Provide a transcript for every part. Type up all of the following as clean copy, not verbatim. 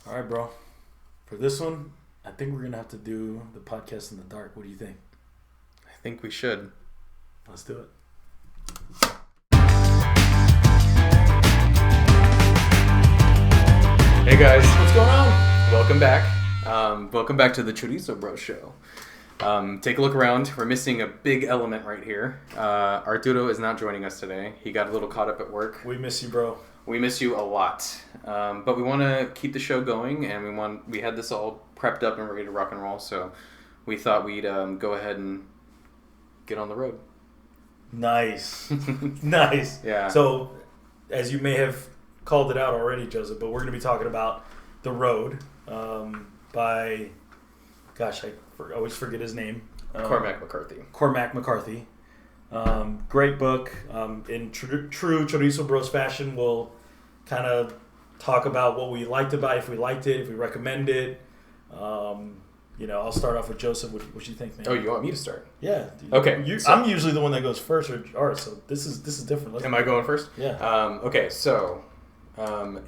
All right, bro. For this one, I think we're going to have to do the podcast in the dark. What do you think? I think we should. Let's do it. Hey guys, What's going on? welcome back. Welcome back to the Chorizo Bro Show. Take a look around. We're missing a big element right here. Arturo is not joining us today. He got a little caught up at work. We miss you, bro. We miss you a lot. But we want to keep the show going, and we had this all prepped up and ready to rock and roll. So we thought we'd go ahead and get on the road. Nice. Nice. Yeah. So, as you may have called it out already, Joseph, but we're going to be talking about The Road by, gosh, I always forget his name. Cormac McCarthy. Cormac McCarthy. Great book. In true Chorizo Bros fashion, we'll kind of talk about what we liked about it, if we liked it, if we recommend it. I'll start off with Joseph. What do you think, man? Oh, you want me to start? Yeah. Okay. I'm usually the one that goes first. All right, so this is different. Am I going first? Yeah. Okay, so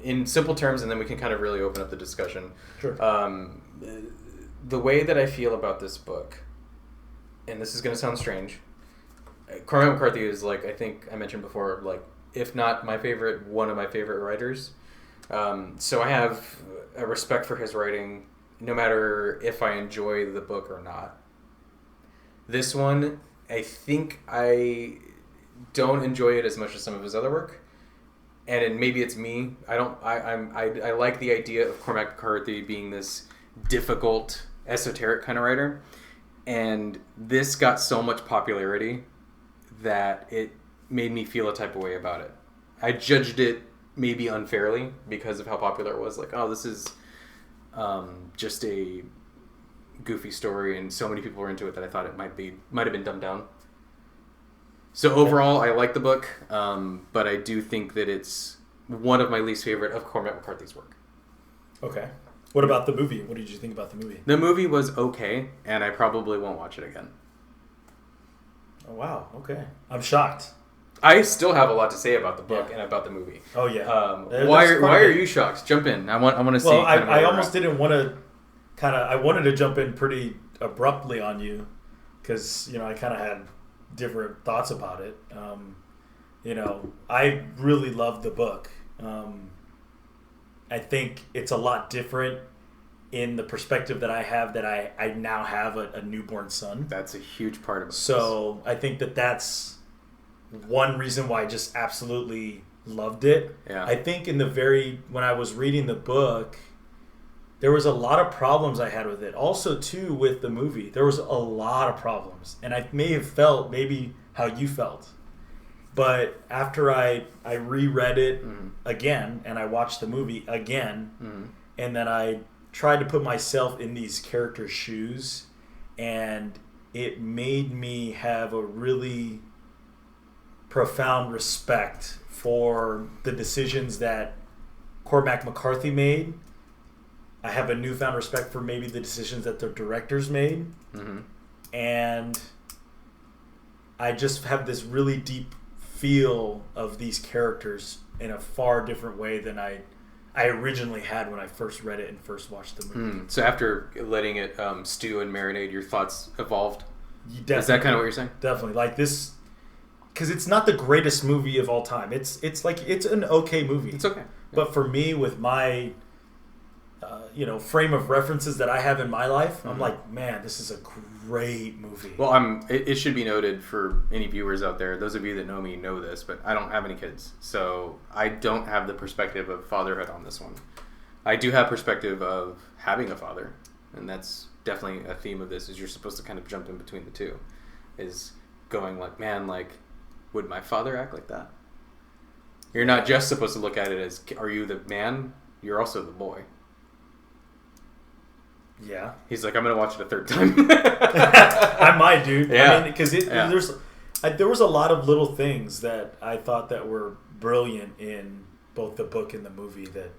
in simple terms, and then we can kind of really open up the discussion. Sure. The way that I feel about this book, and this is going to sound strange, Cormac McCarthy is, like, I think I mentioned before, like, if not my favorite, one of my favorite writers. So I have a respect for his writing, no matter if I enjoy the book or not. This one, I think I don't enjoy it as much as some of his other work. And maybe it's me. I like the idea of Cormac McCarthy being this difficult, esoteric kind of writer. And this got so much popularity that it made me feel a type of way about it. I judged it maybe unfairly because of how popular it was. Like, oh, this is just a goofy story, and so many people were into it that I thought it might have been dumbed down. So overall, I like the book, but I do think that it's one of my least favorite of Cormac McCarthy's work. Okay. What about the movie? What did you think about the movie? The movie was okay, and I probably won't watch it again. Oh, wow. Okay. I'm shocked. I still have a lot to say about the book and about the movie. Oh, yeah. Why are you shocked? Jump in. I want to see. Well, I almost didn't want to I wanted to jump in pretty abruptly on you because, I kind of had different thoughts about it. I really loved the book. I think it's a lot different in the perspective that I have, that I now have a newborn son. That's a huge part of it. So I think that's one reason why I just absolutely loved it. Yeah. I think when I was reading the book, there was a lot of problems I had with it. Also, too, with the movie, there was a lot of problems. And I may have felt maybe how you felt. But after I reread it again, and I watched the movie again, and then I tried to put myself in these characters' shoes, and it made me have a really profound respect for the decisions that Cormac McCarthy made. I have a newfound respect for maybe the decisions that the directors made. Mm-hmm. And I just have this really deep feel of these characters in a far different way than I originally had when I first read it and first watched the movie. So after letting it stew and marinate, your thoughts evolved? Is that kind of what you're saying? Definitely. Like this, because it's not the greatest movie of all time. It's an okay movie. It's okay. Yeah. But for me, with my frame of references that I have in my life, I'm like, man, this is a great movie. Well, it should be noted for any viewers out there, those of you that know me know this, but I don't have any kids. So I don't have the perspective of fatherhood on this one. I do have perspective of having a father, and that's definitely a theme of this, is you're supposed to kind of jump in between the two. Is going like, man, like, would my father act like that? You're not just supposed to look at it as, are you the man? You're also the boy. Yeah. He's like, I'm going to watch it a third time. I might, dude. Yeah. I mean, because there was a lot of little things that I thought that were brilliant in both the book and the movie that,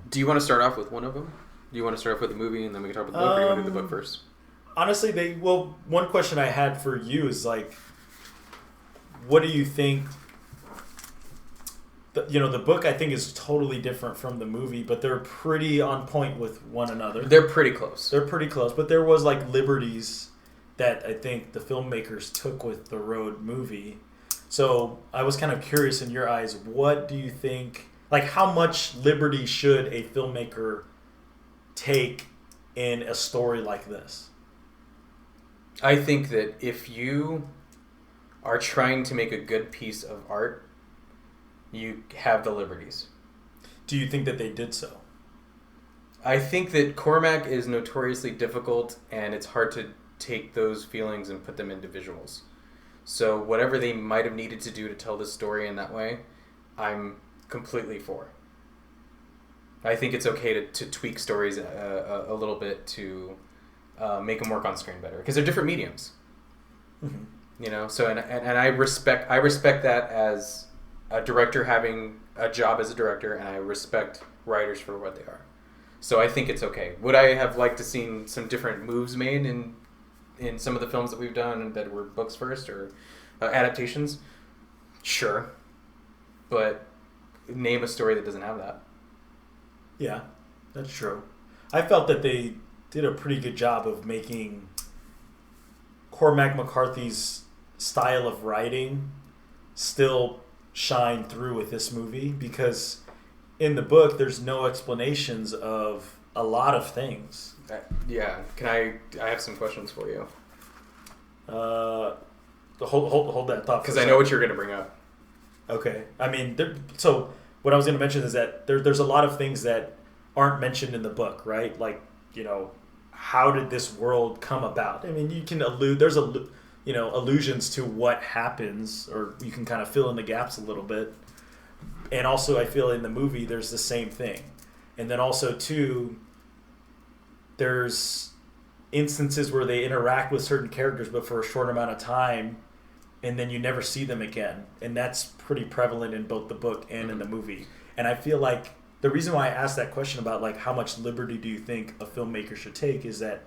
Do you want to start off with one of them? Do you want to start off with the movie and then we can talk about the book, or do you want to do the book first? Honestly, one question I had for you is, like, what do you think the book I think is totally different from the movie, but they're pretty on point with one another. They're pretty close. They're pretty close, but there was like liberties that I think the filmmakers took with the Road movie. So I was kind of curious, in your eyes, what do you think? Like, how much liberty should a filmmaker take in a story like this? I think that if you are trying to make a good piece of art, you have the liberties. Do you think that they did so? I think that Cormac is notoriously difficult, and it's hard to take those feelings and put them into visuals. So whatever they might have needed to do to tell this story in that way, I'm completely for. I think it's okay to tweak stories a little bit to make them work on screen better, because they're different mediums. Mm-hmm. You know, so and I respect that as a director having a job as a director, and I respect writers for what they are. So I think it's okay. Would I have liked to seen some different moves made in some of the films that we've done that were books first or adaptations? Sure. But name a story that doesn't have that. Yeah, that's true. I felt that they did a pretty good job of making Cormac McCarthy's style of writing still shine through with this movie, because in the book there's no explanations of a lot of things. Yeah. I have some questions for you. Hold that thought, because I know what you're going to bring up. Okay. I mean, so what I was going to mention is that there's a lot of things that aren't mentioned in the book, right? Like, how did this world come about? I mean, you can there's allusions to what happens, or you can kind of fill in the gaps a little bit. And also, I feel in the movie there's the same thing. And then also too, there's instances where they interact with certain characters but for a short amount of time, and then you never see them again. And that's pretty prevalent in both the book and in the movie. And I feel like the reason why I asked that question about like how much liberty do you think a filmmaker should take is that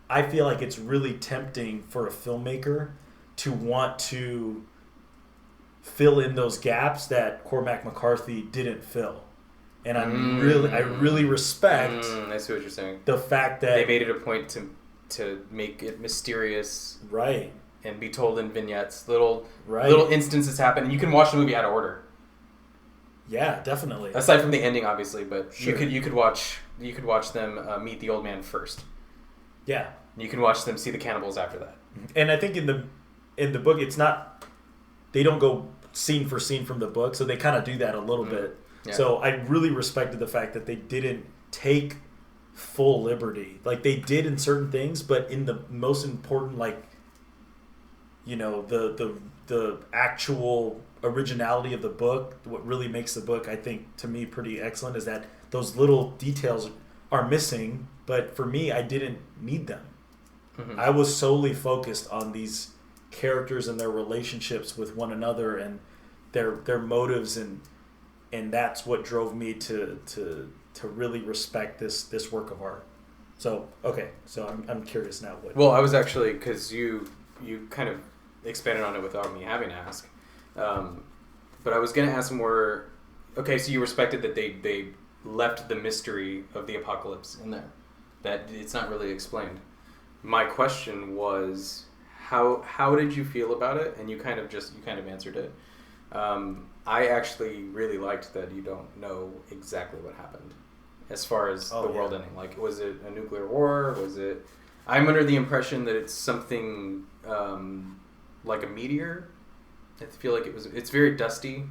I feel like it's really tempting for a filmmaker to want to fill in those gaps that Cormac McCarthy didn't fill. And I really respect I see what you're saying. the fact that They made it a point to make it mysterious, right, and be told in vignettes, little right, instances happen, and you can watch the movie out of order. yeah, definitely. Aside from the ending, obviously, but Sure. you could watch them meet the old man first. Yeah, You can watch them see the cannibals after that. and I think in the book it's not, they don't go scene for scene from the book, so they kind of do that a little bit. Yeah. So I really respected the fact that they didn't take full liberty. Like they did in certain things, but in the most important, like, the actual originality of the book, what really makes the book, I think, to me, pretty excellent, is that those little details are missing, but for me, I didn't need them. Mm-hmm. I was solely focused on these characters and their relationships with one another and their motives, and that's what drove me to really respect this work of art. So okay, so I'm curious now. Well, I was actually, because you kind of expanded on it without me having to ask, but I was going to ask more. Okay, so you respected that they left the mystery of the apocalypse in there, that it's not really explained. My question was, how did you feel about it? And you kind of answered it. I actually really liked that you don't know exactly what happened as far as the world ending. Like, was it a nuclear war? Was it... I'm under the impression that it's something like a meteor. I feel like it's very dusty,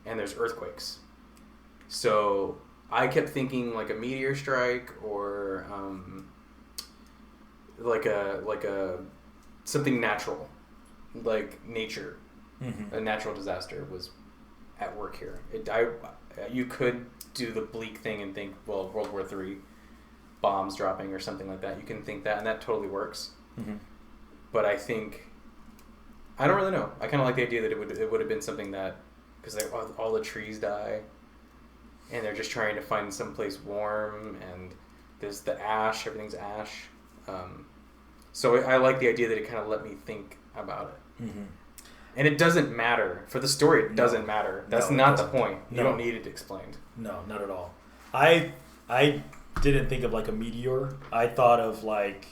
and there's earthquakes. So I kept thinking like a meteor strike, or like a something natural, like nature. Mm-hmm. A natural disaster was at work here. You could do the bleak thing and think, well, World War III, bombs dropping or something like that. You can think that, and that totally works. Mm-hmm. But I don't really know. I kind of like the idea that it would have been something that, because all the trees die, and they're just trying to find someplace warm, and there's the ash, everything's ash. So I like the idea that it kind of let me think about it. Mm-hmm. And it doesn't matter. For the story, it doesn't matter. That's not the point. You don't need it explained. No, not at all. I didn't think of like a meteor. I thought of like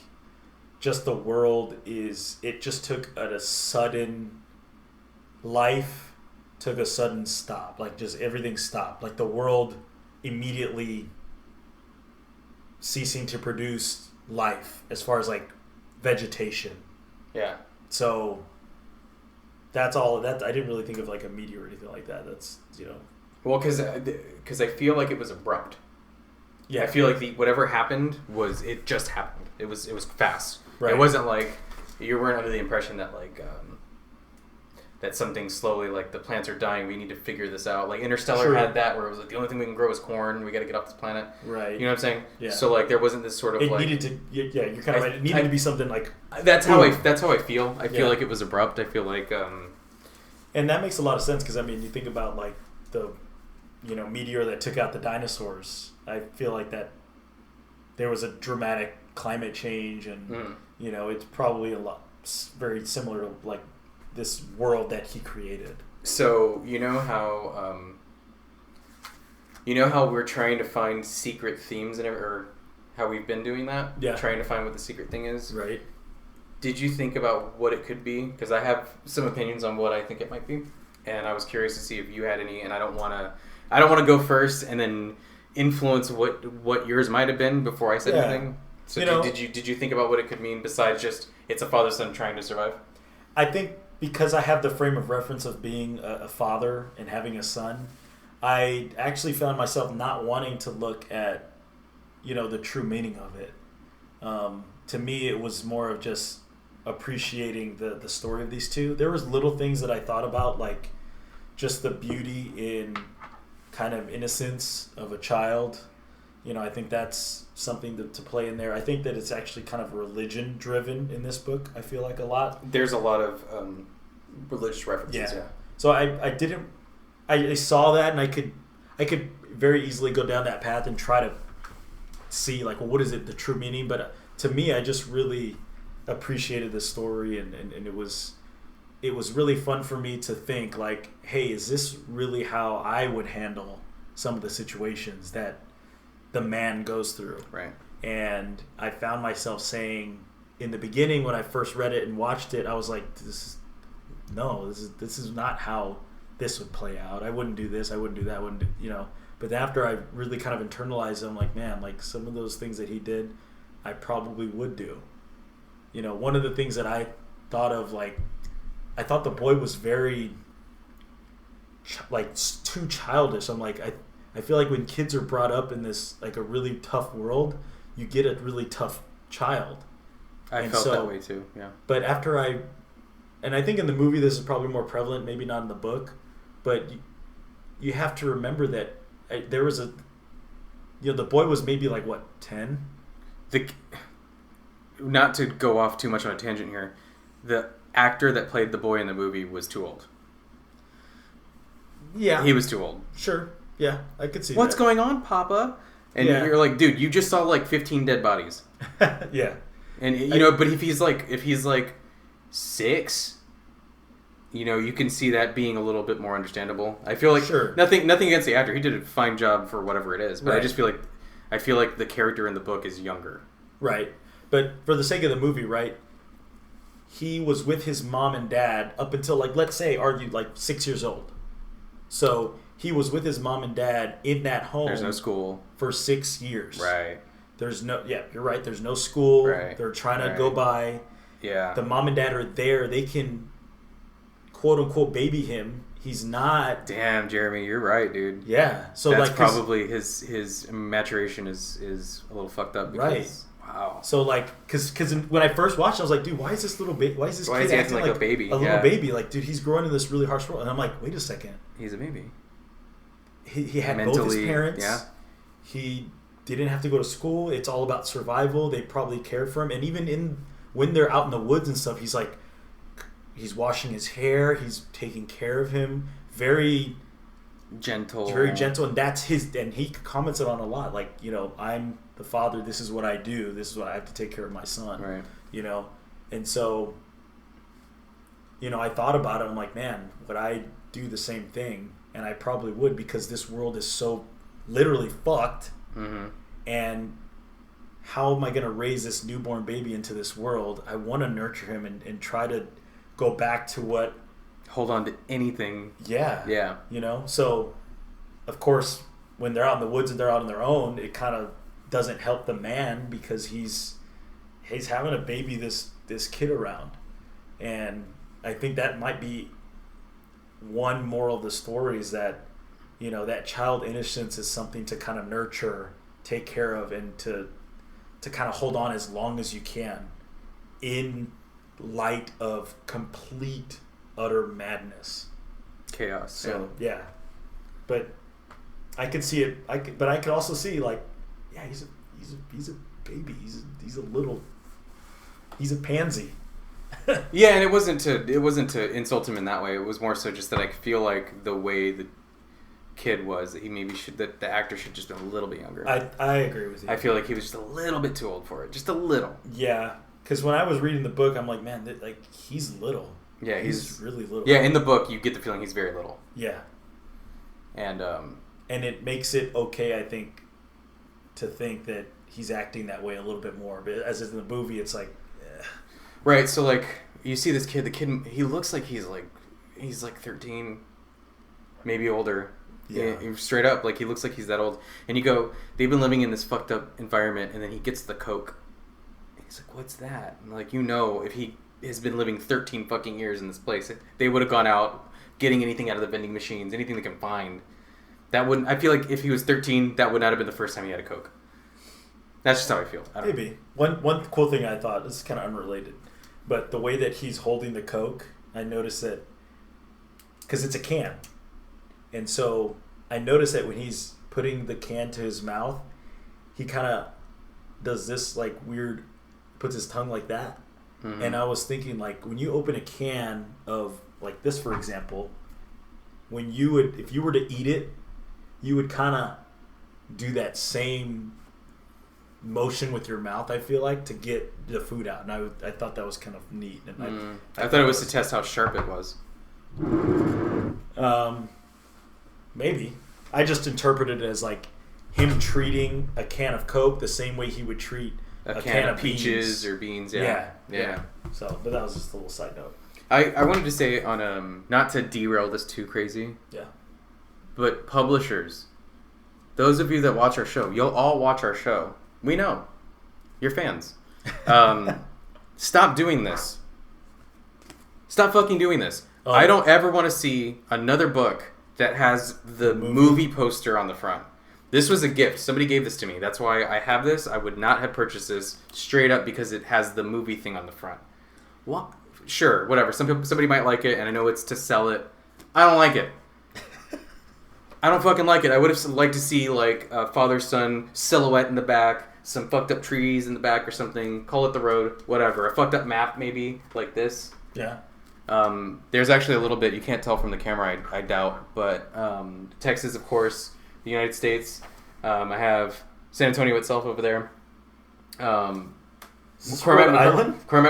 just the world it just took a sudden life, took a sudden stop. Like just everything stopped. Like the world immediately ceasing to produce life as far as like vegetation. Yeah. So that's all. That I didn't really think of like a meteor or anything like that. That's Well, because I feel like it was abrupt. Yeah. I feel like whatever happened it just happened. It was fast. Right. It wasn't like you weren't under the impression that like that something slowly like the plants are dying. We need to figure this out. Like Interstellar had that where it was like the only thing we can grow is corn. We got to get off this planet. Right. You know what I'm saying? Yeah. So like there wasn't this sort of it like needed to. Yeah, you're kind of right. It needed to be something like. That's how I feel. I feel like it was abrupt. I feel like. And that makes a lot of sense because I mean you think about like the, meteor that took out the dinosaurs. I feel like that there was a dramatic climate change and it's probably very similar to like this world that he created. So you know how we're trying to find secret themes or how we've been doing that? Yeah. Trying to find what the secret thing is. Right. Did you think about what it could be? Because I have some opinions on what I think it might be, and I was curious to see if you had any. And I don't want to go first and then influence what yours might have been before I said anything. So did you think about what it could mean besides just it's a father-son trying to survive? I think because I have the frame of reference of being a father and having a son, I actually found myself not wanting to look at the true meaning of it. To me, it was more of just appreciating the story of these two. There was little things that I thought about, like just the beauty in kind of innocence of a child. I think that's something to play in there. I think that it's actually kind of religion driven in this book. I feel like a lot. There's a lot of religious references. Yeah. So I saw that and I could very easily go down that path and try to see like, well, what is it, the true meaning? But to me, I just really appreciated the story and it was really fun for me to think like, hey, is this really how I would handle some of the situations that the man goes through? Right. And I found myself saying in the beginning when I first read it and watched it, I was like, this is not how this would play out. I wouldn't do this. I wouldn't do that. I wouldn't do, But after I really kind of internalized it, I'm like, man, like some of those things that he did, I probably would do. One of the things that I thought of, like, I thought the boy was very, like, too childish. I'm like, I feel like when kids are brought up in this, like, a really tough world, you get a really tough child. I felt that way too, yeah. But after and I think in the movie this is probably more prevalent, maybe not in the book, but you have to remember that there was the boy was maybe like, what, 10? Not to go off too much on a tangent here, the actor that played the boy in the movie was too old. Yeah. He was too old. Sure. Yeah, I could see What's that. going on, Papa? And you're like, dude, you just saw like 15 dead bodies. Yeah. And but if he's like 6, you can see that being a little bit more understandable. I feel like nothing against the actor. He did a fine job for whatever it is, but right. I feel like the character in the book is younger. Right. But for the sake of the movie, right? He was with his mom and dad up until, like, let's say, argued like 6 years old. So he was with his mom and dad in that home. There's no school for 6 years. Right. You're right. There's no school. Right. They're trying to go by. Yeah. The mom and dad are there. They can, quote unquote, baby him. He's not. Damn, Jeremy, you're right, dude. Yeah. So that's like probably his maturation is a little fucked up. Because, right. Wow. So like, because when I first watched it, I was like, dude, why is this kid acting like a baby? A little baby. Like, dude, he's growing in this really harsh world. And I'm like, wait a second. He's a baby. He had both his parents. Yeah. He didn't have to go to school. It's all about survival. They probably cared for him. And even when they're out in the woods and stuff, he's washing his hair. He's taking care of him. Very gentle. And that's and he commented on a lot. Like, I'm the father. This is what I do. This is what I have to take care of my son. Right. And so I thought about it. I'm like, man, would I do the same thing? And I probably would, because this world is so literally fucked. Mm-hmm. And how am I going to raise this newborn baby into this world? I want to nurture him and try to go back to what... Hold on to anything. Yeah. Yeah. So, of course, when they're out in the woods and they're out on their own, it kind of doesn't help the man, because he's having a baby, this kid around. And I think that might be one moral of the story, is that, that child innocence is something to kind of nurture, take care of, and to kind of hold on as long as you can in light of complete, utter madness. Chaos. So, yeah. But I could see it. But I could also see, like, yeah, he's a baby. He's a pansy. Yeah, and it wasn't to insult him in that way. It was more so just that I feel like the way the kid was, that the actor should just been a little bit younger. I agree with you. I feel like he was just a little bit too old for it, just a little. Yeah, because when I was reading the book, I'm like, man, he's little. Yeah, he's really little. Yeah, in the book, you get the feeling he's very little. Yeah, and it makes it okay, I think, to think that he's acting that way a little bit more. But as in the movie, it's like, right. So like, you see this kid. The kid, he looks like he's like 13, maybe older. Yeah. Straight up, like, he looks like he's that old. And you go, they've been living in this fucked up environment, and then he gets the Coke. And he's like, what's that? And like, if he has been living 13 fucking years in this place, they would have gone out getting anything out of the vending machines, anything they can find. I feel like if he was 13, that would not have been the first time he had a Coke. That's just how I feel. Maybe. One cool thing I thought, this is kind of unrelated, but the way that he's holding the Coke, I noticed that, because it's a can. And so I noticed that when he's putting the can to his mouth, he kind of does this like weird, puts his tongue like that. Mm-hmm. And I was thinking, like, when you open a can of, like this, for example, if you were to eat it, you would kind of do that same motion with your mouth, I feel like, to get the food out. And I thought that was kind of neat. And I thought it was to test how sharp it was. Maybe. I just interpreted it as like him treating a can of Coke the same way he would treat a can of peaches or beans. Yeah. So, but that was just a little side note. I wanted to say on not to derail this too crazy. Yeah. But publishers, those of you that watch our show, you'll all watch our show. We know. You're fans. Stop doing this. Stop fucking doing this. Oh. I don't ever want to see another book that has the movie poster on the front. This was a gift. Somebody gave this to me. That's why I have this. I would not have purchased this straight up because it has the movie thing on the front. What? Sure, whatever. Somebody might like it, and I know it's to sell it. I don't like it. I don't fucking like it. I would have liked to see like a father-son silhouette in the back, some fucked up trees in the back or something. Call it the road, whatever. A fucked up map maybe, like this. Yeah. There's actually a little bit, you can't tell from the camera, I doubt, but Texas, of course, the United States. I have San Antonio itself over there. Cormac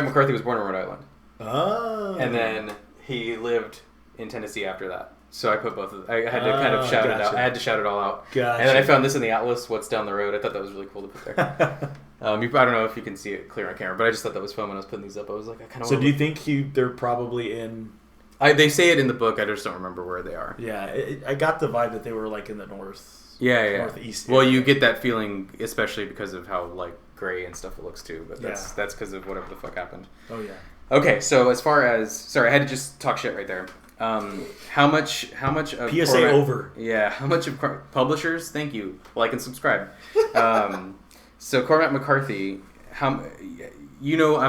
McCarthy was born in Rhode Island. Oh. And then he lived in Tennessee after that. So I put both of them. I had to kind of shout it out. I had to shout it all out. Gotcha. And then I found this in the Atlas, What's Down the Road. I thought that was really cool to put there. I don't know if you can see it clear on camera, but I just thought that was fun when I was putting these up. I was like, I kind of. So do you think they're probably in? They say it in the book. I just don't remember where they are. Yeah, I got the vibe that they were like in the north. Yeah. Northeast. Well, you get that feeling, especially because of how like gray and stuff it looks too. But that's because of whatever the fuck happened. Oh yeah. Okay, so as far as I had to just talk shit right there. How much of PSA Cormac, over. Yeah, how much of publishers? Thank you. Like and subscribe. So Cormac McCarthy, I'm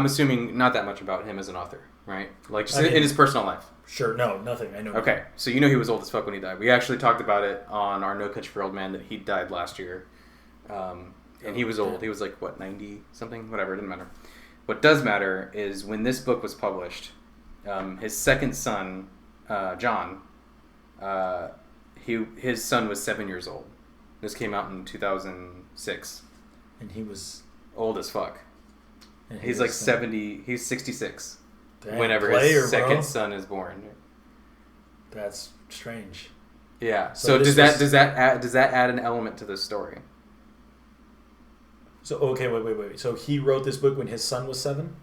assuming not that much about him as an author, right? Like just in his personal life. Sure, no, nothing. I know. Okay, so he was old as fuck when he died. We actually talked about it on our No Country for Old Men that he died last year, and he was old. He was like 90 something, whatever. It didn't matter. What does matter is when this book was published, his second son. John, his son was 7 years old. This came out in 2006. And he was old as fuck. He's like 70. He's 66. Dang, whenever his second son is born. That's strange. Yeah. So does that add an element to this story? So okay, wait. So he wrote this book when his son was 7?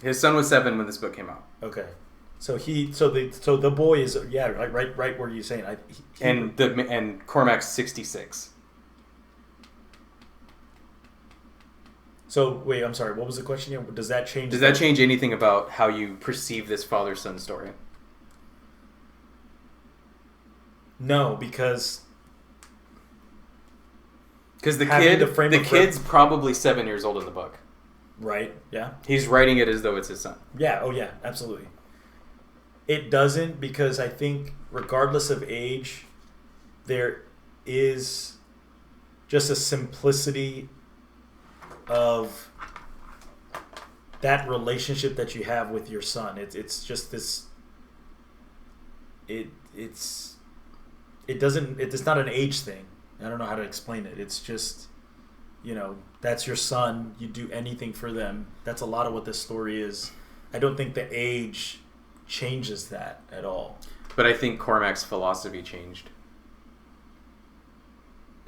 His son was 7 when this book came out. Okay. So the boy is right where you're saying and Cormac's 66. So wait, I'm sorry. What was the question here? Does that change? Does that change anything about how you perceive this father-son story? No, because the kid's probably 7 years old in the book. Right. Yeah. He's writing it as though it's his son. Yeah. Oh yeah. Absolutely. It doesn't, because I think regardless of age, there is just a simplicity of that relationship that you have with your son. It's just this. It's not an age thing. I don't know how to explain it. It's just, that's your son. You do anything for them. That's a lot of what this story is. I don't think the age changes that at all. But I think Cormac's philosophy changed.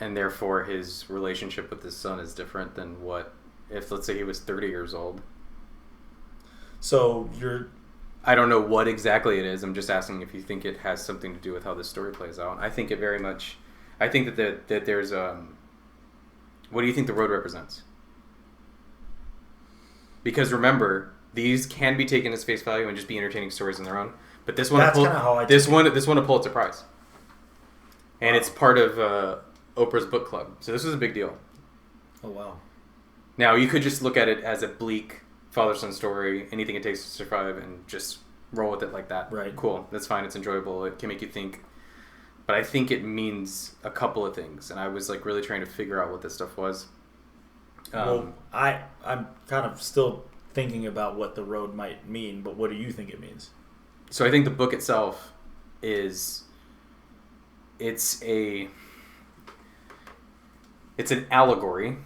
And therefore his relationship with his son is different than what if, let's say, he was 30 years old. So I don't know what exactly it is. I'm just asking if you think it has something to do with how this story plays out. I think it very much. I think that there's what do you think the road represents? Because remember, these can be taken as face value and just be entertaining stories on their own. But this one, this one a Pulitzer Prize, and it's part of Oprah's book club. So this was a big deal. Oh wow! Now you could just look at it as a bleak father-son story, anything it takes to survive, and just roll with it like that. Right. Cool. That's fine. It's enjoyable. It can make you think. But I think it means a couple of things, and I was really trying to figure out what this stuff was. I'm kind of still thinking about what the road might mean, but what do you think it means? So I think the book itself it's an allegory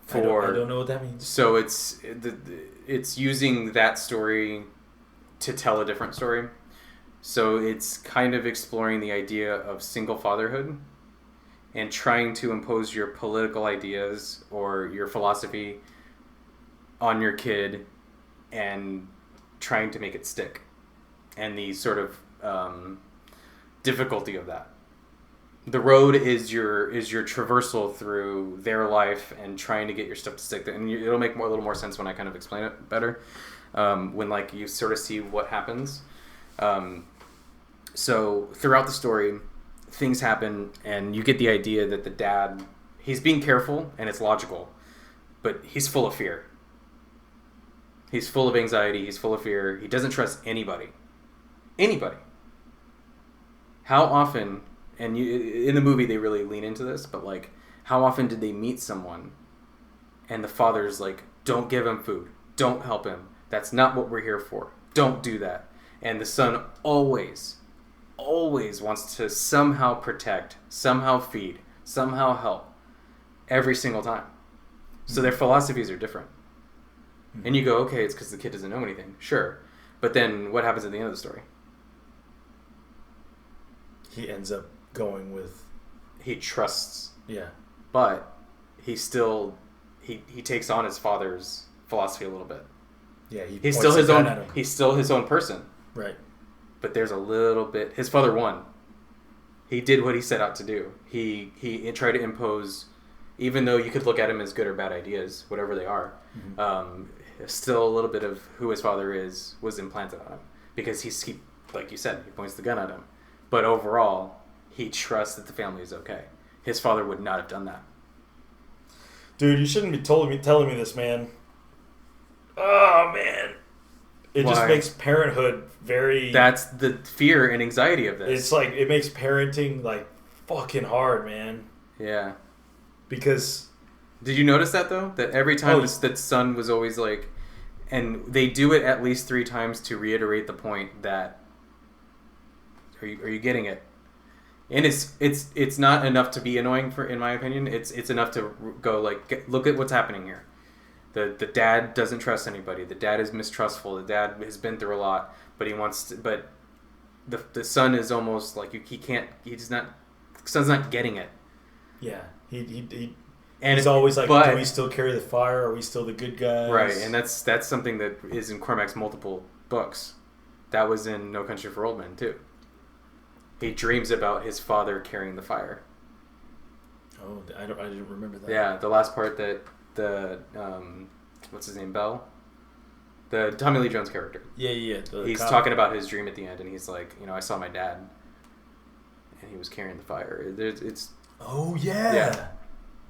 for. I don't know what that means. So it's using that story to tell a different story. So it's kind of exploring the idea of single fatherhood and trying to impose your political ideas or your philosophy on your kid and trying to make it stick, and the sort of difficulty of that. The road is your traversal through their life and trying to get your stuff to stick. And it'll make a little more sense when I kind of explain it better. When you sort of see what happens. So throughout the story, things happen, and you get the idea that the dad, he's being careful, and it's logical, but he's full of fear. He's full of anxiety. He's full of fear. He doesn't trust anybody. Anybody. How often, and in the movie they really lean into this, but how often did they meet someone and the father's don't give him food. Don't help him. That's not what we're here for. Don't do that. And the son always wants to somehow protect, somehow feed, somehow help, every single time. So their philosophies are different. And you go, okay, it's because the kid doesn't know anything. Sure. But then what happens at the end of the story? He ends up going with... He trusts. Yeah. But he still... He takes on his father's philosophy a little bit. Yeah, he's still his own. He's still his own person. Right. But there's a little bit. His father won. He did what he set out to do. He tried to impose, even though you could look at him as good or bad ideas, whatever they are. Mm-hmm. Still a little bit of who his father is was implanted on him, because he like you said, he points the gun at him. But overall, he trusts that the family is okay. His father would not have done that. Dude, you shouldn't be telling me this, man. Oh, man. It just makes parenthood very... That's the fear and anxiety of this. It's it makes parenting, fucking hard, man. Yeah. Because... Did you notice that, though? That every time that son was always and they do it at least 3 times to reiterate the point that... Are you getting it? And it's not enough to be annoying, in my opinion. It's enough to go, look at what's happening here. The dad doesn't trust anybody. The dad is mistrustful. The dad has been through a lot, but he wants to, but the son is almost like he can't. He's not. The son's not getting it. Yeah, and he's always like, do we still carry the fire? Are we still the good guys? Right, and that's something that is in Cormac's multiple books. That was in No Country for Old Men too. He dreams about his father carrying the fire. Oh, I didn't remember that. Yeah, the last part that the what's his name, Bell, the Tommy Lee Jones character. Yeah. He's talking about his dream at the end, and he's like, I saw my dad, and he was carrying the fire. It's. Oh yeah.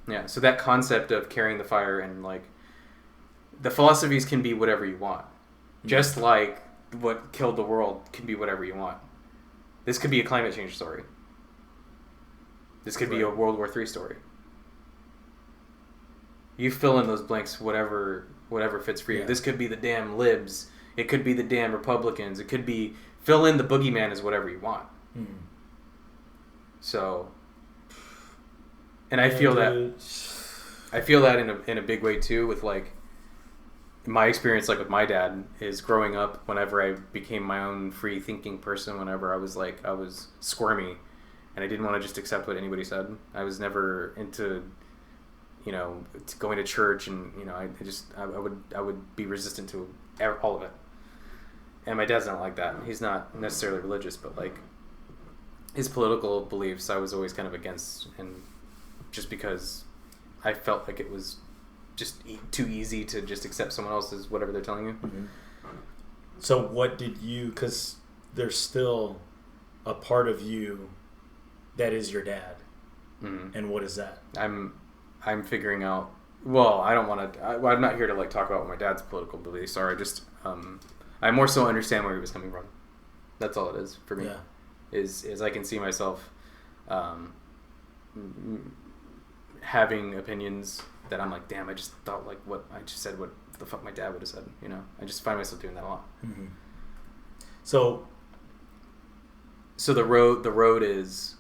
Yeah. So that concept of carrying the fire and like, the philosophies can be whatever you want, just like what killed the world can be whatever you want. This could be a climate change story. This could be a World War III story. You fill in those blanks, whatever fits for you. Yeah. This could be the damn libs. It could be the damn Republicans. It could be, fill in the boogeyman as whatever you want. Mm-hmm. So, and I feel that in a big way too, with like my experience, like with my dad, is growing up. Whenever I became my own free thinking person, whenever I was squirmy, and I didn't want to just accept what anybody said. I was never into, going to church, and I would be resistant to all of it. And my dad's not like that. He's not necessarily religious, but like his political beliefs, I was always kind of against, and just because I felt like it was just too easy to just accept someone else's whatever they're telling you. Mm-hmm. So what did you? Because there's still a part of you that is your dad. Mm-hmm. And what is that? I'm figuring out. Well, I don't want to. I'm not here to like talk about what my dad's political beliefs are. I more so understand where he was coming from. That's all it is for me. Yeah. Is I can see myself having opinions that I'm like, damn, I just thought like what I just said, what the fuck my dad would have said. I just find myself doing that a lot. Mm-hmm. So the road is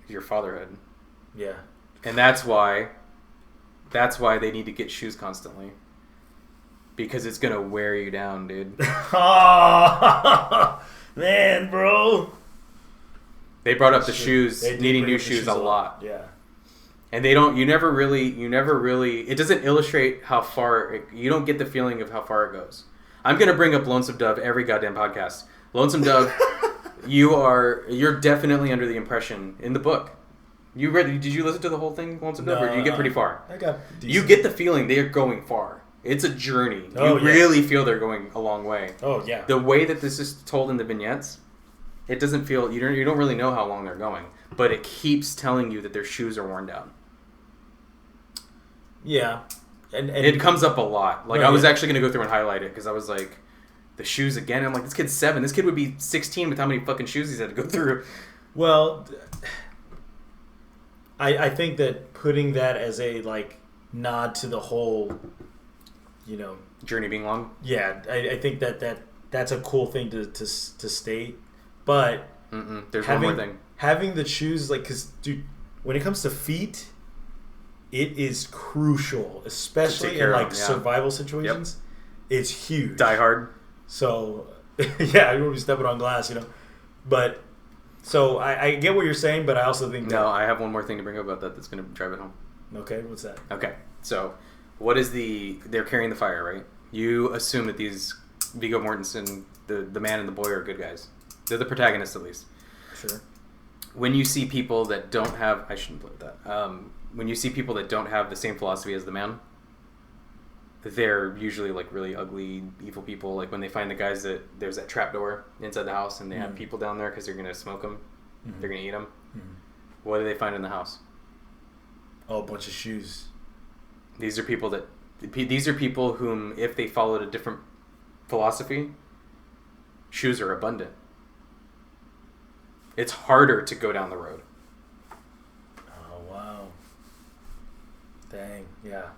your fatherhood. Yeah. And that's why they need to get shoes constantly. Because it's gonna wear you down, dude. Man, bro. They brought up the shoes, needing new shoes a lot. Yeah. And you never really, it doesn't illustrate how far, you don't get the feeling of how far it goes. I'm going to bring up Lonesome Dove every goddamn podcast. Lonesome Dove, you're definitely under the impression in the book. Did you listen to the whole thing, Lonesome Dove, or did you get pretty far? I got decent. You get the feeling they are going far. It's a journey. You really feel they're going a long way. Oh, yeah. The way that this is told in the vignettes, it doesn't feel, you don't really know how long they're going, but it keeps telling you that their shoes are worn down. Yeah. And it comes up a lot. Like, I was actually going to go through and highlight it, because I was like, the shoes again. I'm like, this kid's 7. This kid would be 16 with how many fucking shoes he's had to go through. Well, I think that putting that as a, like, nod to the whole, journey being long. Yeah, I think that's a cool thing to state. But there's one more thing. Having the shoes, like, because, dude, when it comes to feet, it is crucial, especially in, like, survival situations. Yep. It's huge. Die Hard. So, yeah, you won't be stepping on glass, But, so, I get what you're saying, but I also think that... No, I have one more thing to bring up about that's going to drive it home. Okay, what's that? Okay, so, what is they're carrying the fire, right? You assume that these Viggo Mortensen, the man and the boy, are good guys. They're the protagonists, at least. Sure. When you see people that don't have... I shouldn't put that. When you see people that don't have the same philosophy as the man, they're usually like really ugly, evil people. Like when they find the guys there's that trap door inside the house, and they have people down there because they're going to smoke them. Mm-hmm. They're going to eat them. Mm-hmm. What do they find in the house? Oh, a bunch of shoes. These are people whom, if they followed a different philosophy, shoes are abundant. It's harder to go down the road. Oh, wow. Dang, yeah.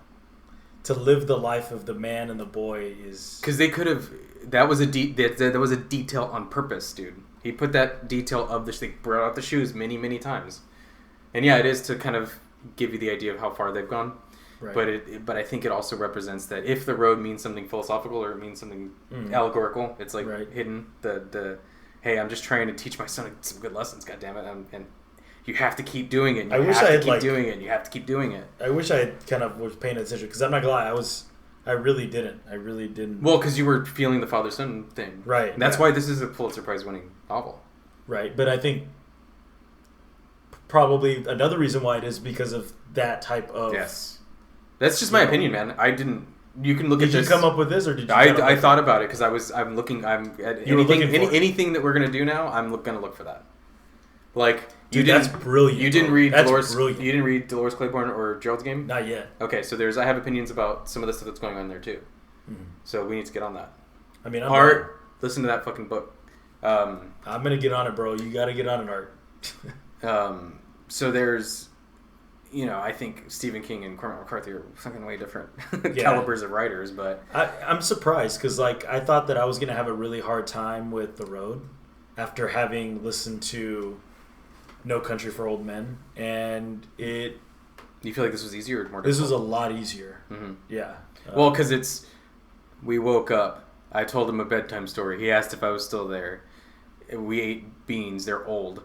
To live the life of the man and the boy is... Because they could have... That was a detail on purpose, dude. He put that detail of this... They brought out the shoes many, many times. And yeah, it is to kind of give you the idea of how far they've gone. Right. But I think it also represents that if the road means something philosophical or it means something allegorical, it's like hidden. The hey, I'm just trying to teach my son some good lessons. God damn it, and you have to keep doing it. You have to keep doing it. You have to keep doing it. I wish I kind of was paying attention because I'm not gonna lie, I really didn't. Well, because you were feeling the father-son thing, right? And that's why this is a Pulitzer Prize-winning novel, right? But I think probably another reason why it is because of that type of That's just my opinion, man. I didn't. You can look at this. Did you come up with this, or did you? I thought about it because I'm looking. I'm at anything that we're gonna do now. I'm gonna look for that. Like dude, that's brilliant. You didn't read Dolores. Brilliant. You didn't read Dolores Claiborne or Gerald's Game. Not yet. Okay, so I have opinions about some of the stuff that's going on there too. Mm-hmm. So we need to get on that. I mean, Art. Listen to that fucking book. I'm gonna get on it, bro. You gotta get on it, Art. So there's. I think Stephen King and Cormac McCarthy are fucking way different calibers of writers, but... I'm surprised, because I thought that I was going to have a really hard time with The Road after having listened to No Country for Old Men, and it... You feel like this was easier or more difficult? This was a lot easier. Mm-hmm. Yeah. Well, because we woke up, I told him a bedtime story, he asked if I was still there, we ate beans, they're old.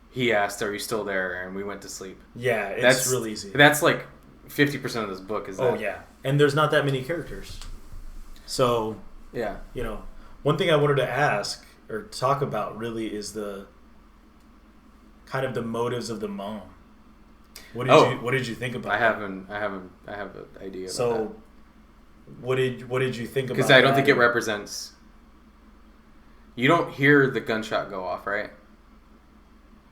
He asked, "Are you still there?" And we went to sleep. Yeah, that's real easy. That's like 50% of this book. Is that? Oh yeah, and there's not that many characters. So yeah, one thing I wanted to ask or talk about really is the kind of the motives of the mom. What did you think about? I have an idea. So, about that. What did you think about? Because I don't think it represents. You don't hear the gunshot go off, right?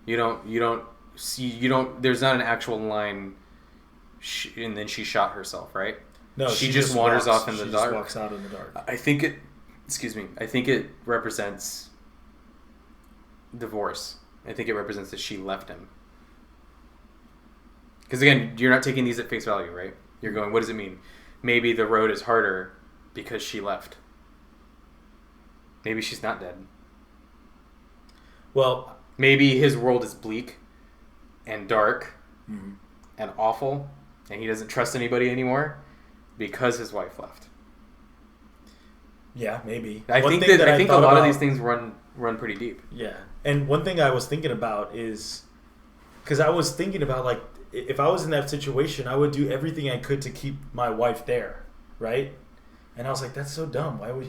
You don't see, there's not an actual line, and then she shot herself, right? No, she just wanders off in the dark. She walks out in the dark. I think it represents divorce. I think it represents that she left him. Because again, you're not taking these at face value, right? You're going, what does it mean? Maybe the road is harder because she left. Maybe she's not dead. Well... Maybe his world is bleak and dark and awful, and he doesn't trust anybody anymore because his wife left. Yeah, maybe. I think a lot of these things run pretty deep. Yeah, and one thing I was thinking about is because I was thinking about like if I was in that situation, I would do everything I could to keep my wife there, right? And I was like, that's so dumb. Why would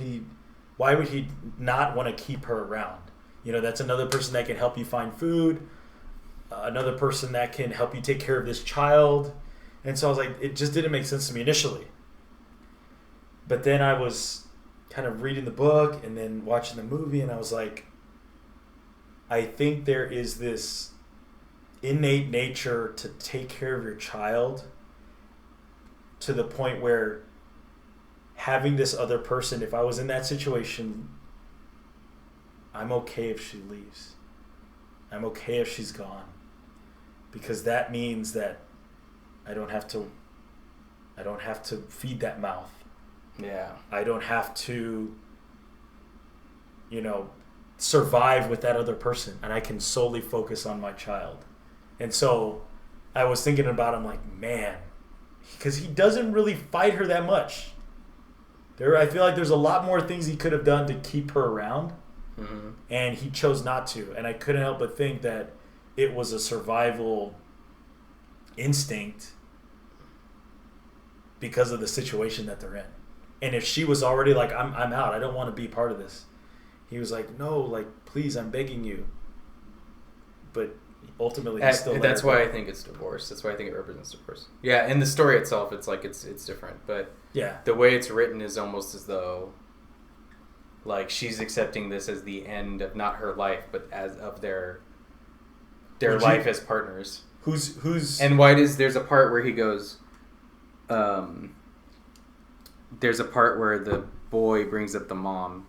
he not want to keep her around? That's another person that can help you find food, another person that can help you take care of this child. And so I was like, it just didn't make sense to me initially. But then I was kind of reading the book and then watching the movie, and I was like, I think there is this innate nature to take care of your child to the point where having this other person, if I was in that situation, I'm okay if she leaves. I'm okay if she's gone. Because that means that I don't have to feed that mouth. Yeah. I don't have to survive with that other person, and I can solely focus on my child. And so I was thinking about, I'm like, man, because he doesn't really fight her that much. I feel like there's a lot more things he could have done to keep her around. Mm-hmm. And he chose not to, and I couldn't help but think that it was a survival instinct because of the situation that they're in. And if she was already like, I'm out, I don't want to be part of this, he was like, no, like, please, I'm begging you. But ultimately he still that's why I think it's divorce. That's why I think it represents divorce. Yeah, in the story itself, it's like it's different, but yeah, the way it's written is almost as though like she's accepting this as the end of not her life, but as of their life as partners. Who's and why there's a part where he goes, there's a part where the boy brings up the mom,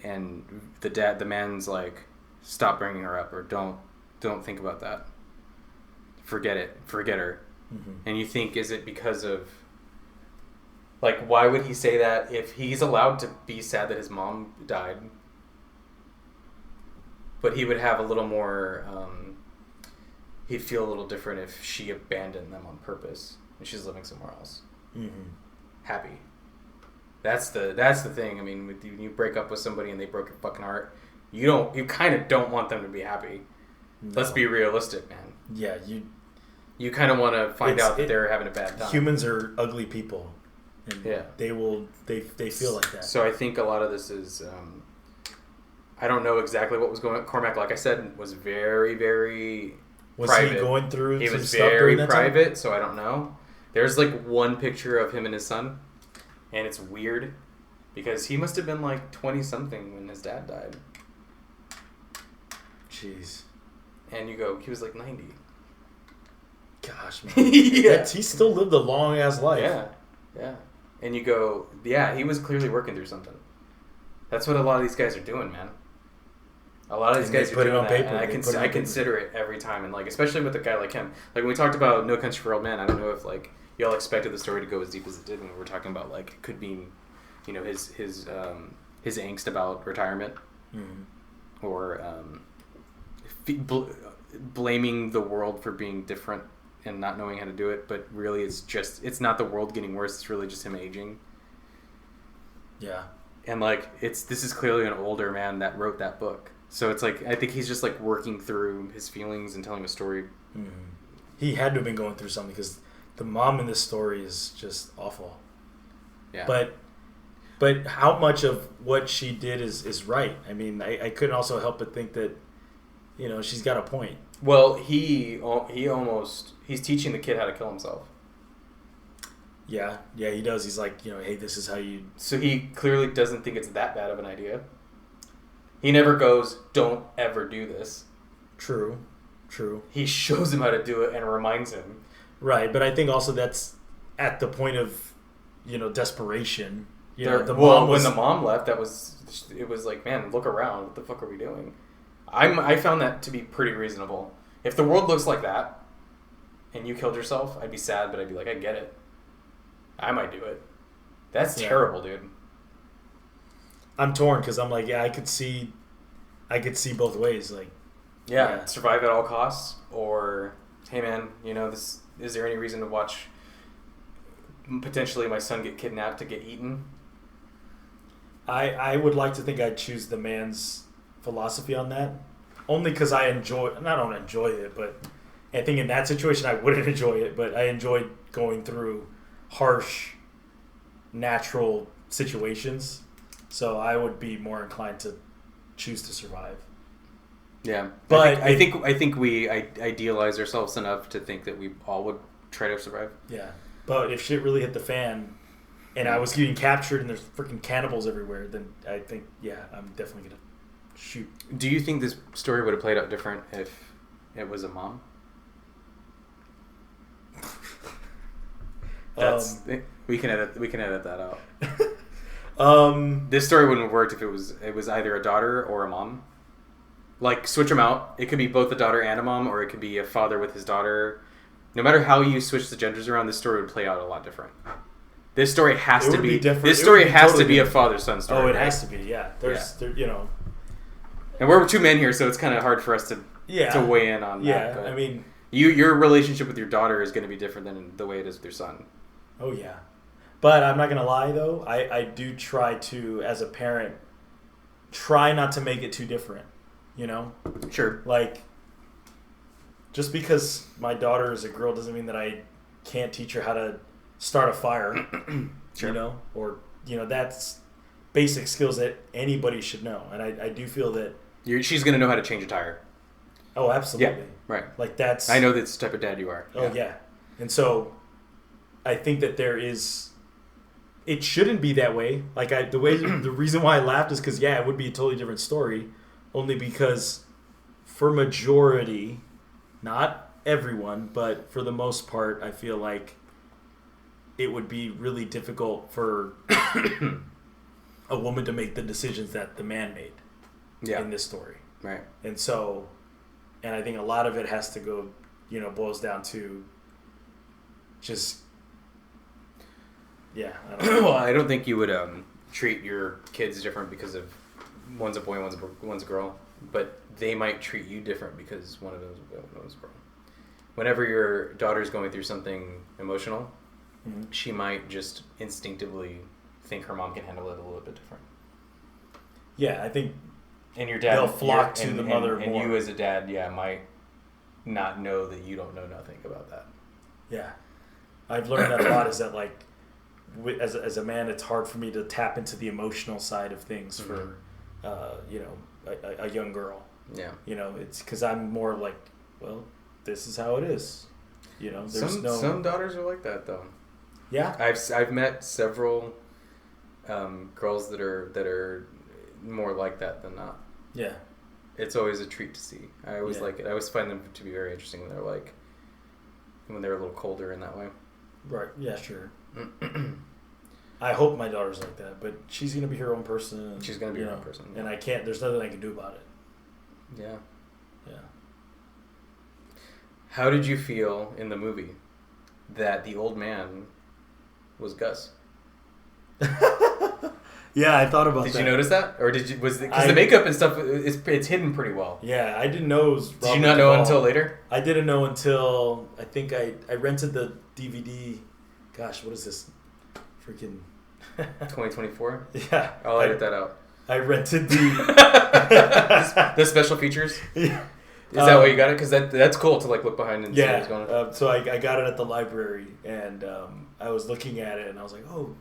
and the man's like, stop bringing her up, or don't think about that. Forget her. Mm-hmm. And you think, is it because of, like, why would he say that if he's allowed to be sad that his mom died? But he would have a little more, he'd feel a little different if she abandoned them on purpose and she's living somewhere else. happy. That's the thing. I mean, when you break up with somebody and they broke your fucking heart, you kind of don't want them to be happy. No. Let's be realistic, man. Yeah, you kind of want to find out that they're having a bad time. Humans are ugly people. And they feel like that. So I think a lot of this is, I don't know exactly what was going on. Cormac, like I said, was very, very private. Was he going through He some was stuff very during that private, time? so I don't know. There's like one picture of him and his son, and it's weird because he must have been like 20-something when his dad died. Jeez. And you go, he was like 90. Gosh, man. Yeah. He still lived a long-ass life. Yeah. And you go, yeah, he was clearly working through something. That's what a lot of these guys are doing, man. A lot of these guys are doing that, and I consider it every time. And like, especially with a guy like him. Like when we talked about No Country for Old Men, I don't know if like y'all expected the story to go as deep as it did when we were talking about like it could be, you know, his angst about retirement, or blaming the world for being different and not knowing how to do it, but really it's not the world getting worse, it's really just him aging. Yeah. And like this is clearly an older man that wrote that book. So it's like I think he's just like working through his feelings and telling a story. He had to have been going through something because the mom in this story is just awful. Yeah. But how much of what she did is right? I mean, I couldn't also help but think that, you know, she's got a point. Well, he's teaching the kid how to kill himself. Yeah, he does. He's like, you know, hey, this is how you... So he clearly doesn't think it's that bad of an idea. He never goes, don't ever do this. True. He shows him how to do it and reminds him. Right, but I think also that's at the point of, you know, desperation. You know, when the mom left, it was like, man, look around. What the fuck are we doing? I found that to be pretty reasonable. If the world looks like that, and you killed yourself, I'd be sad, but I'd be like, I get it. I might do it. That's terrible, dude. I'm torn because I'm like, yeah, I could see both ways. Like, yeah, survive at all costs, or hey, man, you know, is there any reason to watch potentially my son get kidnapped to get eaten? I would like to think I'd choose the man's philosophy on that, only because I don't enjoy it, but I think in that situation I wouldn't enjoy it, but I enjoyed going through harsh natural situations, so I would be more inclined to choose to survive. Yeah, but I think we idealize ourselves enough to think that we all would try to survive. Yeah, but if shit really hit the fan and I was getting captured and there's freaking cannibals everywhere, then I think, I'm definitely gonna shoot. Do you think this story would have played out different if it was a mom? We can edit that out. This story wouldn't have worked if it was either a daughter or a mom. Like, switch them out. It could be both a daughter and a mom, or it could be a father with his daughter. No matter how you switch the genders around, this story would play out a lot different. This story has to be different. This story has to be a father-son story. Oh, it has to be. Yeah. You know. And we're two men here, so it's kind of hard for us to weigh in on that. Yeah, but I mean, your relationship with your daughter is going to be different than the way it is with your son. Oh yeah, but I'm not gonna lie though. I do try to, as a parent, try not to make it too different. You know. Sure. Like, just because my daughter is a girl doesn't mean that I can't teach her how to start a fire. Sure. You know, or that's basic skills that anybody should know, and I do feel that she's gonna know how to change a tire. Oh, absolutely. Yeah. Right. Like that's. I know that's the type of dad you are. Oh yeah, and so. I think that it shouldn't be that way. Like the reason why I laughed is because it would be a totally different story, only because for majority, not everyone, but for the most part, I feel like it would be really difficult for a woman to make the decisions that the man made in this story. Right. And so, and I think a lot of it has to go, boils down to just. Yeah. I don't know. Well, I don't think you would treat your kids different because of one's a boy, one's a girl, but they might treat you different because one of those is a girl. Whenever your daughter's going through something emotional, she might just instinctively think her mom can handle it a little bit different. Yeah, I think. And your dad, they'll flock to the mother and more. you as a dad, might not know that you don't know nothing about that. Yeah, I've learned that a lot. Is that like, as a man, it's hard for me to tap into the emotional side of things for, a young girl. Yeah, it's because I'm more like, well, this is how it is. There's some daughters are like that though. Yeah, I've met several girls that are more like that than not. Yeah, it's always a treat to see. I always like it. I always find them to be very interesting when they're a little colder in that way. Right. Yeah. Sure. I hope my daughter's like that, but she's gonna be her own person. She's gonna be her own person, and I can't. There's nothing I can do about it. Yeah. Yeah. How did you feel in the movie that the old man was Gus? Yeah, I thought about that. Did you notice that, or because the makeup and stuff it's hidden pretty well? Yeah, I didn't know. It was Did you not know until later? I didn't know until I think I rented the DVD. Gosh, what is this? Freaking 2024. Yeah, I'll edit that out. I rented the the special features. Yeah. Is that why you got it? Because that's cool to like look behind and see what's going on. So I got it at the library, and I was looking at it, and I was like, oh.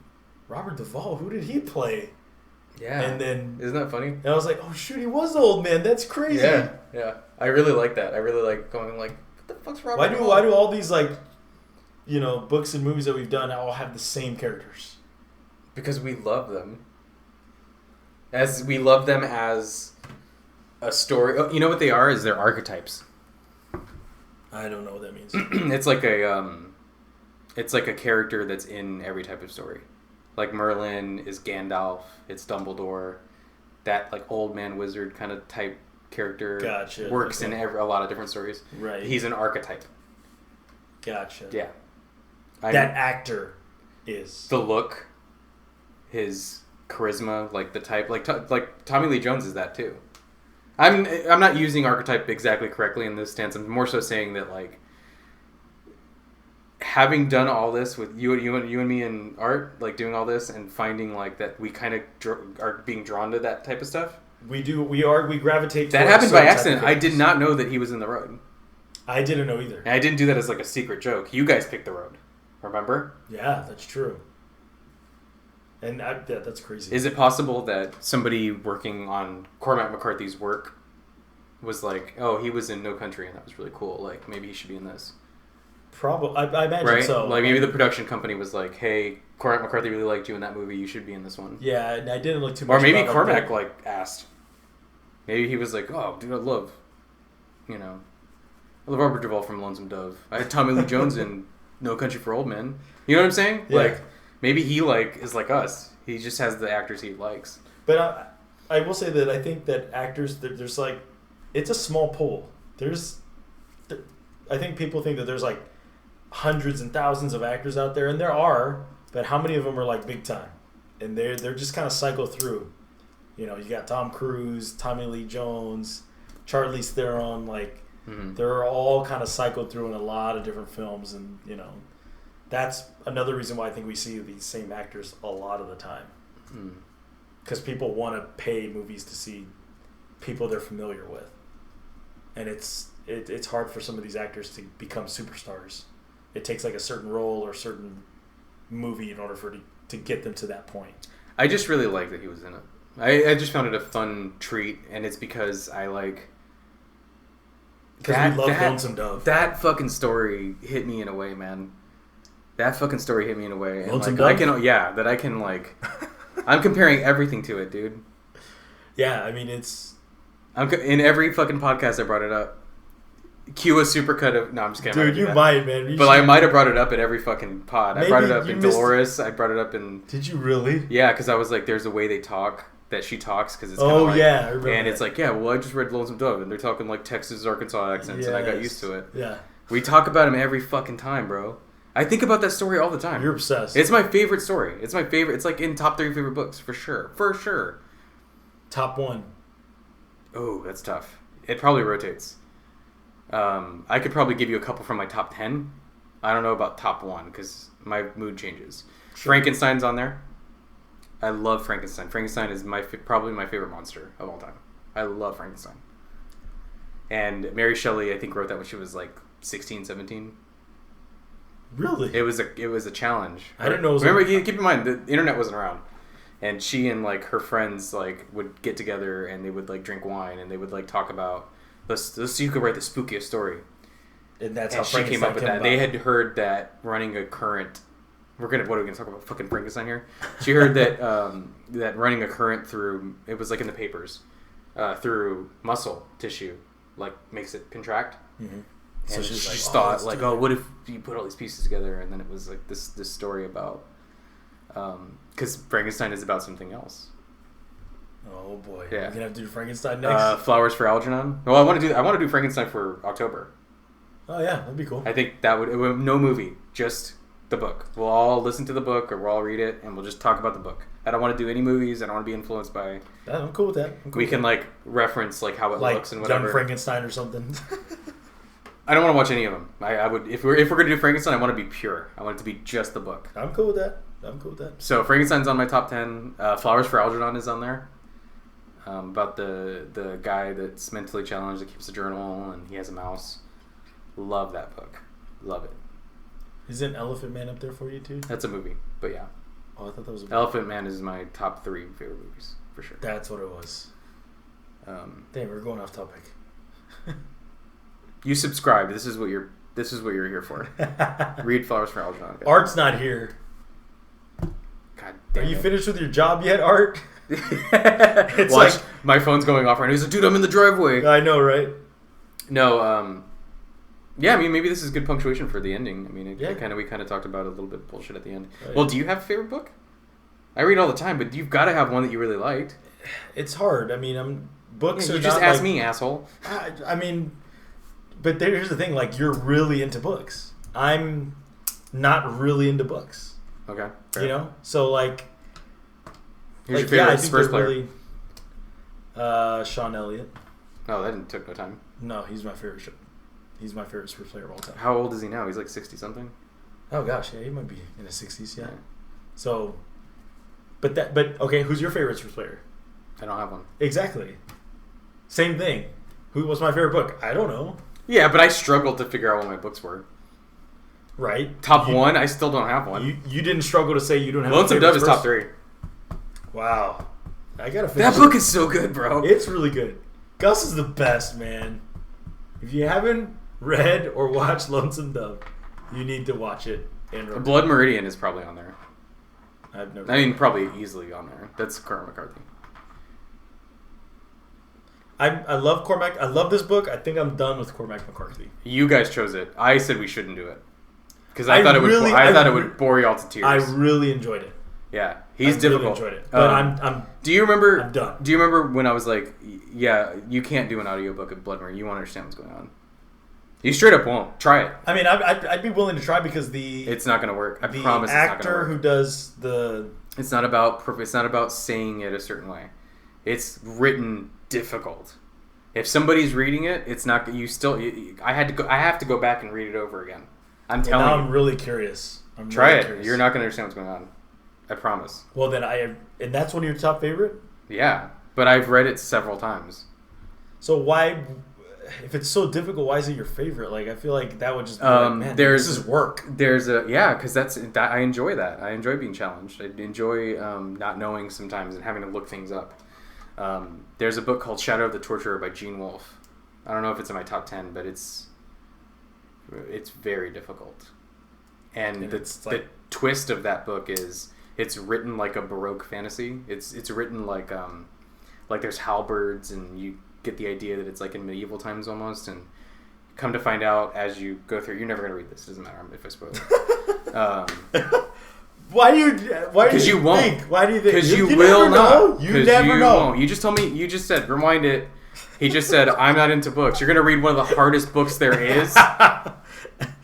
Robert Duvall, who did he play? Yeah. And then... Isn't that funny? And I was like, oh, shoot, he was the old man. That's crazy. Yeah. I really like that. I really like going like, what the fuck's Robert Duvall? Why do all these, like, books and movies that we've done all have the same characters? Because we love them. We love them as a story. Oh, you know what they are? Is they're archetypes. I don't know what that means. It's like a character that's in every type of story. Like Merlin is Gandalf, it's Dumbledore. That like old man wizard kind of type character works in a lot of different stories. Right. He's an archetype. Gotcha. Yeah. That actor is the look, his charisma, like the type, like Tommy Lee Jones is that too. I'm not using archetype exactly correctly in this stance. I'm more so saying that like. Having done all this with you and me and Art, like doing all this and finding like that we kind of are being drawn to that type of stuff. We gravitate. That happened by accident. I did not know that he was in the road. I didn't know either. And I didn't do that as like a secret joke. You guys picked the road, remember? Yeah, that's true. And that's crazy. Is it possible that somebody working on Cormac McCarthy's work was like, oh, he was in No Country and that was really cool. Like maybe he should be in this. Probably, I imagine so. Like maybe the production company was like, "Hey, Cormac McCarthy really liked you in that movie. You should be in this one." Yeah, and I didn't look too much. Or maybe Cormac asked. Maybe he was like, "Oh, dude, I love Robert Duvall from Lonesome Dove. I had Tommy Lee Jones in No Country for Old Men." You know what I'm saying? Yeah. Like maybe he is like us. He just has the actors he likes. But I will say that I think that actors there's like it's a small pool. I think people think that there's like hundreds and thousands of actors out there, and there are, but how many of them are like big time? And they're just kind of cycle through. You got Tom Cruise, Tommy Lee Jones, Charlize Theron, like they're all kind of cycled through in a lot of different films, and that's another reason why I think we see these same actors a lot of the time. Because people want to pay movies to see people they're familiar with, and it's hard for some of these actors to become superstars. It takes like a certain role or certain movie in order to get them to that point. I just really like that he was in it. I just found it a fun treat, and it's because I like... Because we love Lonesome Dove. That fucking story hit me in a way, man. That fucking story hit me in a way. And Lonesome like, Dove? I can like... I'm comparing everything to it, dude. Yeah, I mean, it's... in every fucking podcast I brought it up. Cue a supercut of... No, I'm just kidding. Dude, you might, man. I might have brought it up at every fucking pod. I brought it up in Dolores. I brought it up in... Did you really? Yeah, because I was like, there's a way they talk, that she talks, because it's kind of like... yeah, I remember and that. It's like, yeah, well, I just read Lonesome Dove, and they're talking like Texas, Arkansas accents, and I got used to it. Yeah. We talk about them every fucking time, bro. I think about that story all the time. You're obsessed. It's my favorite story. It's my favorite. It's like in top 3 favorite books, for sure. For sure. Top 1. Oh, that's tough. It probably rotates. I could probably give you a couple from my top 10. I don't know about top 1 because my mood changes. Sure. Frankenstein's on there. I love Frankenstein. Frankenstein is probably my favorite monster of all time. I love Frankenstein. And Mary Shelley, I think, wrote that when she was like 16, 17. Really? It was a challenge. I didn't know. Remember, keep in mind the internet wasn't around, and she and like her friends like would get together and they would like drink wine and they would like talk about let's see who could write the spookiest story. And that's and how she came up with that. About. They had heard that running a current. What are we gonna talk about? Fucking Frankenstein here. She heard that that running a current through it was like in the papers through muscle tissue like makes it contract. Mm-hmm. And so she just thought, like, oh, what if you put all these pieces together? And then it was like this story about, because Frankenstein is about something else. Oh boy, yeah. We're gonna have to do Frankenstein next. Flowers for Algernon. Well, I want to do Frankenstein for October. Oh yeah, that'd be cool. I think it would no movie, just the book. We'll all listen to the book or we'll all read it and we'll just talk about the book. I don't want to do any movies. I don't want to be influenced by. I'm cool with that. We can like reference like how it looks and whatever. Young Frankenstein or something. I don't want to watch any of them. I would if we're gonna do Frankenstein, I want to be pure. I want it to be just the book. I'm cool with that. So Frankenstein's on my top 10. Flowers for Algernon is on there. About the guy that's mentally challenged that keeps a journal and he has a mouse. Love that book. Love it. Isn't Elephant Man up there for you too? That's a movie, but yeah. Oh, I thought that was a movie. Elephant Man is my top 3 favorite movies for sure. That's what it was. Dang, we're going off topic. You subscribe. This is what you're here for. Read Flowers for Algernon. Okay. Art's not here. God damn. Are you finished with your job yet, Art? It's like my phone's going off right now. He's like, dude, I'm in the driveway. I know, right? No, yeah, I mean, maybe this is good punctuation for the ending. I mean, we kind of talked about a little bit bullshit at the end. Right. Well, do you have a favorite book? I read all the time, but you've got to have one that you really liked. It's hard. I mean, books Yeah, are you just not asked like, me, asshole. I mean, but here's the thing. Like, you're really into books. I'm not really into books. Okay. Fair. You know? So, like... Who's your favorite Spurs player? Really, Sean Elliott. Oh, that took no time. No, he's my favorite. He's my favorite Spurs player of all time. How old is he now? He's like 60-something? Oh, gosh. Yeah, he might be in his 60s, yeah. So... But okay, who's your favorite Spurs player? I don't have one. Exactly. Same thing. What's my favorite book? I don't know. Yeah, but I struggled to figure out what my books were. Right. Top 1, I still don't have one. You didn't struggle to say you don't have Lonesome Dove is top 3. Wow. I gotta finish that book is so good, bro. It's really good. Gus is the best, man. If you haven't read or watched Lonesome Dove, you need to watch it. Blood Meridian is probably on there. I've never. I mean, probably easily on there. That's Cormac McCarthy. I love Cormac. I love this book. I think I'm done with Cormac McCarthy. You guys chose it. I said we shouldn't do it because I thought it would bore you all to tears. I really enjoyed it. Yeah, he's difficult. Really enjoyed it, but I'm. Do you remember? I'm done. Do you remember when I was like, "Yeah, you can't do an audiobook of Blood Meridian. You won't understand what's going on." You straight up won't. Try it. I mean, I'd be willing to try because it's not going to work. I promise. The actor it's not gonna work. Who does the. It's not about saying it a certain way. It's written difficult. If somebody's reading it, it's not. I have to go back and read it over again. I'm telling you. I'm really curious. Try it. You're not going to understand what's going on. I promise. Well, then and that's one of your top favorite? Yeah, but I've read it several times. So why, if it's so difficult, why is it your favorite? Like, I feel like that would just be like, man, this is work. Because I enjoy that. I enjoy being challenged. I enjoy not knowing sometimes and having to look things up. There's a book called Shadow of the Torturer by Gene Wolfe. I don't know if it's in my top 10, but it's very difficult. And the twist of that book is it's written like a Baroque fantasy. It's written like there's halberds and you get the idea that it's like in medieval times almost, and come to find out as you go through, you're never going to read this. It doesn't matter if I spoil it. Why do you won't. think? Why do you think? Because you will not. You never know. Won't. You just told me. You just said, rewind it. He just said, I'm not into books. You're going to read one of the hardest books there is.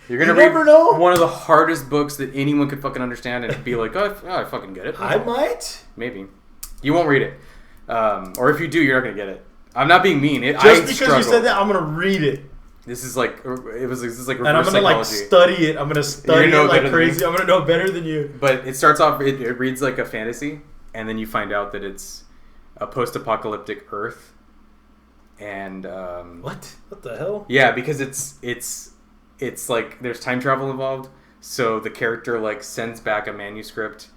You're going to read one of the hardest books that anyone could fucking understand and be like, oh, I fucking get it. I might. Maybe. You won't read it. Or if you do, you're not going to get it. I'm not being mean. Just because you said that, I'm going to read it. This is like this is like and I'm reverse gonna like psychology. study it. I'm gonna study know it like better than crazy. me. I'm gonna know better than you. But it starts off. It reads like a fantasy, and then you find out that it's a post-apocalyptic Earth. And What the hell? yeah, because it's like there's time travel involved. So the character like sends back a manuscript,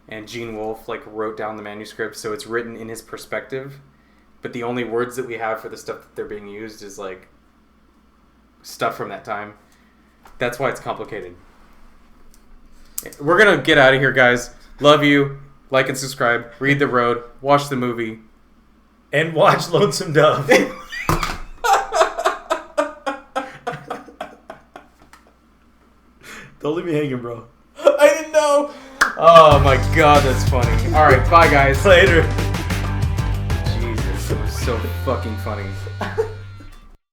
and Gene Wolfe like wrote down the manuscript, so it's written in his perspective. But the only words that we have for the stuff that they're being used is like stuff from that time. That's why it's complicated. We're gonna get out of here, guys. Love you. Like and subscribe. Read The Road. Watch the movie. And watch Lonesome Dove. Don't leave me hanging, bro. I didn't know. Oh my god, that's funny. All right, bye, guys. Later. Jesus, it was so fucking funny.